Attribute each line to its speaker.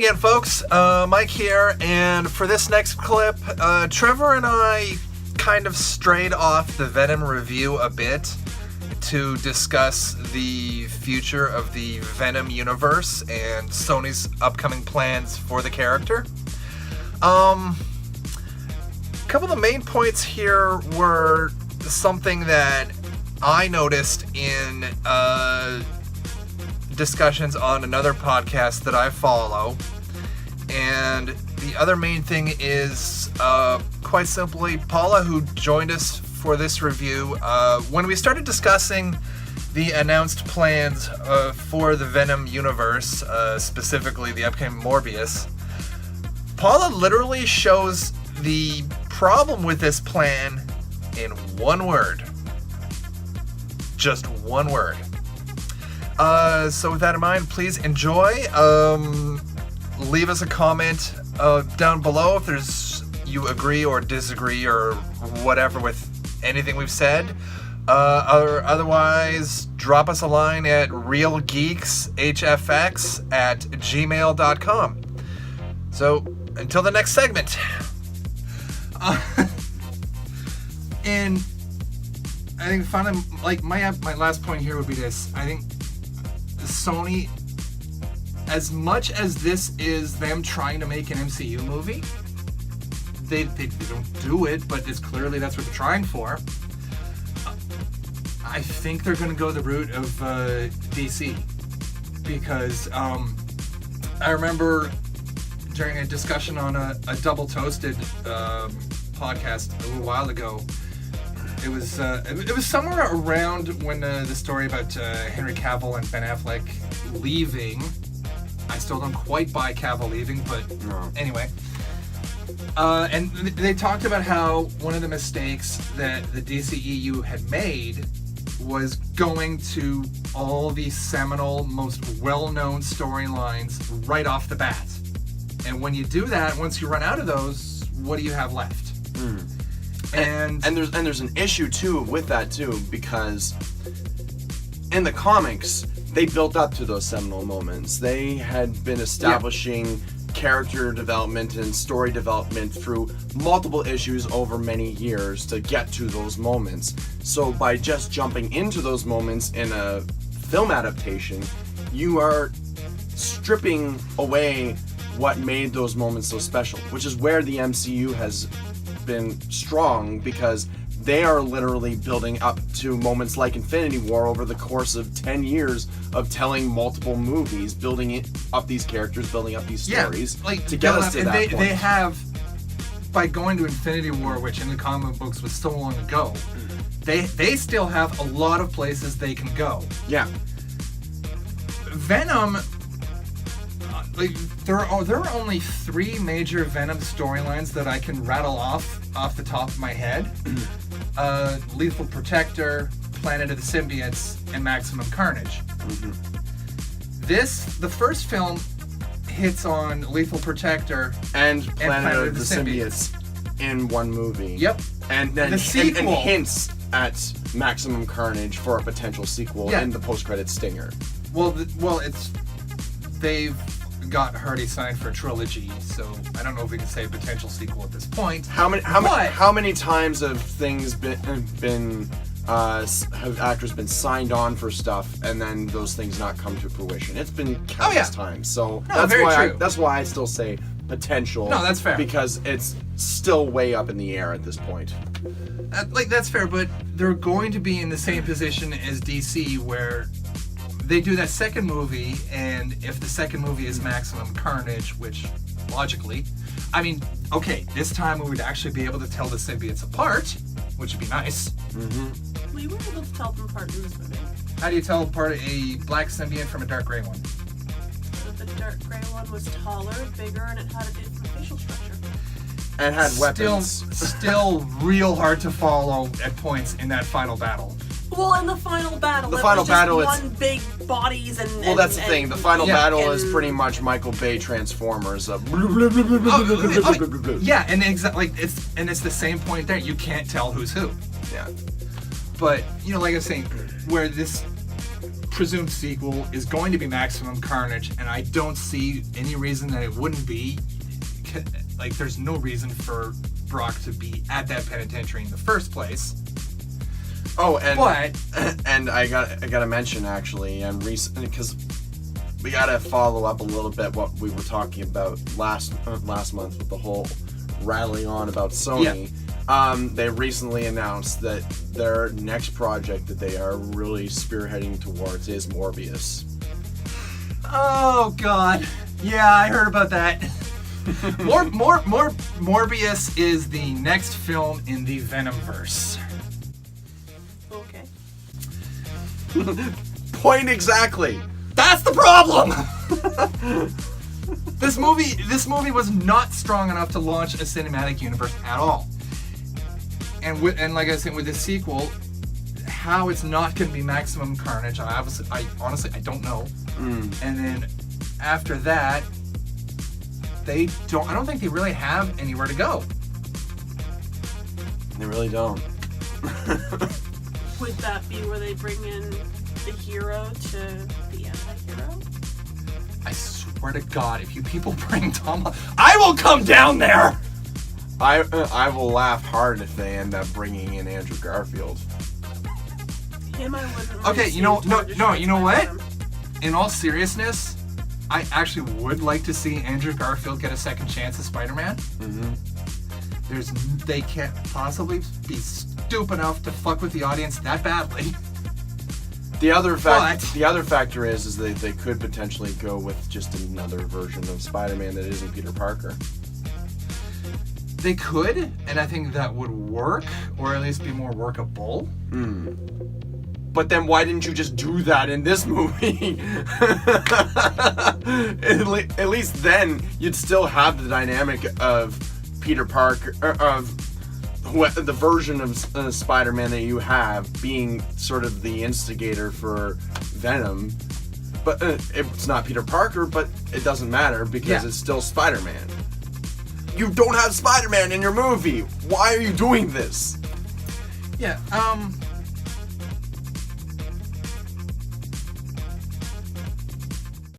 Speaker 1: again, folks. Mike here, and for this next clip, Trevor and I kind of strayed off the Venom review a bit to discuss the future of the Venom universe and Sony's upcoming plans for the character. A couple of the main points here were something that I noticed in discussions on another podcast that I follow, and the other main thing is quite simply Paula, who joined us for this review. When we started discussing the announced plans for the Venom universe, specifically the upcoming Morbius, Paula literally shows the problem with this plan in one word. Just one word. So with that in mind, please enjoy. Leave us a comment down below if you agree or disagree or whatever with anything we've said. Or otherwise, drop us a line at realgeekshfx@gmail.com. So until the next segment. And I think finally, like my last point here would be this. I think Sony, as much as this is them trying to make an MCU movie, they don't do it, but it's clearly that's what they're trying for. I think they're going to go the route of DC, because I remember during a discussion on a Double Toasted podcast a little while ago. It was somewhere around when the story about Henry Cavill and Ben Affleck leaving. I still don't quite buy Cavill leaving, but anyway. And they talked about how one of the mistakes that the DCEU had made was going to all the seminal, most well-known storylines right off the bat. And when you do that, once you run out of those, what do you have left? And
Speaker 2: there's an issue too with that too, because in the comics they built up to those seminal moments. They had been establishing character development and story development through multiple issues over many years to get to those moments. So by just jumping into those moments in a film adaptation, you are stripping away what made those moments so special, which is where the MCU has been strong, because they are literally building up to moments like Infinity War over the course of 10 years of telling multiple movies, building up these characters, building up these stories to get us to that point.
Speaker 1: They have, by going to Infinity War, which in the comic books was so long ago, they still have a lot of places they can go.
Speaker 2: Yeah.
Speaker 1: Venom, there are only 3 major Venom storylines that I can rattle off the top of my head. Lethal Protector, Planet of the Symbiotes, and Maximum Carnage.
Speaker 2: Mm-hmm.
Speaker 1: The first film hits on Lethal Protector
Speaker 2: and Planet of the Symbiotes in one movie.
Speaker 1: Yep.
Speaker 2: And then
Speaker 1: the sequel
Speaker 2: and hints at Maximum Carnage for a potential sequel in the post-credits stinger.
Speaker 1: They've got Hardy signed for a trilogy, so I don't know if we can say a potential sequel at this point.
Speaker 2: How many times have things have actors been signed on for stuff and then those things not come to fruition? It's been countless times. So that's why I still say potential.
Speaker 1: No, that's fair.
Speaker 2: Because it's still way up in the air at this point.
Speaker 1: That's fair, but they're going to be in the same position as DC, where they do that second movie, and if the second movie is Maximum Carnage, which logically, I mean, okay, this time we would actually be able to tell the symbiotes apart, which would be nice.
Speaker 2: Mm-hmm.
Speaker 3: We were able to tell them apart in this movie.
Speaker 1: How do you tell apart a black symbiote from a dark gray one?
Speaker 3: The dark gray one was taller, bigger, and it had a different facial structure.
Speaker 2: And had weapons.
Speaker 1: Still real hard to follow at points in that final battle.
Speaker 3: Well, in the final battle, one big bodies and.
Speaker 2: Well, that's the thing. The final battle is pretty much Michael Bay Transformers.
Speaker 1: Yeah, and it's the same point there. You can't tell who's who.
Speaker 2: Yeah.
Speaker 1: But like I was saying, where this presumed sequel is going to be Maximum Carnage, and I don't see any reason that it wouldn't be. Like, there's no reason for Brock to be at that penitentiary in the first place.
Speaker 2: Oh, and
Speaker 1: But
Speaker 2: and I gotta mention actually, and recently, because we gotta follow up a little bit what we were talking about last month with the whole rattling on about Sony. They recently announced that their next project that they are really spearheading towards is Morbius.
Speaker 1: oh god, yeah, I heard about that. Morbius is the next film in the Venomverse.
Speaker 3: Okay.
Speaker 2: Point exactly.
Speaker 1: That's the problem. This movie was not strong enough to launch a cinematic universe at all. And like I said, with the sequel, how it's not going to be Maximum Carnage, I honestly don't know. And then after that, I don't think they really have anywhere to go.
Speaker 2: They really don't.
Speaker 3: Would that be where they bring in the hero to the anti-hero?
Speaker 1: I swear to God, if you people bring Tom, I will come down there.
Speaker 2: I will laugh hard if they end up bringing in Andrew Garfield.
Speaker 3: Him, I wouldn't.
Speaker 1: Okay, you know what? In all seriousness, I actually would like to see Andrew Garfield get a second chance as Spider-Man. They can't possibly be stupid enough to fuck with the audience that badly.
Speaker 2: The other factor is that they could potentially go with just another version of Spider-Man that isn't Peter Parker.
Speaker 1: They could, and I think that would work, or at least be more workable.
Speaker 2: But then why didn't you just do that in this movie? At least then you'd still have the dynamic of Peter Parker, of the version of Spider-Man that you have being sort of the instigator for Venom. But it's not Peter Parker, but it doesn't matter because it's still Spider-Man. You don't have Spider-Man in your movie. Why are you doing this?
Speaker 1: Yeah,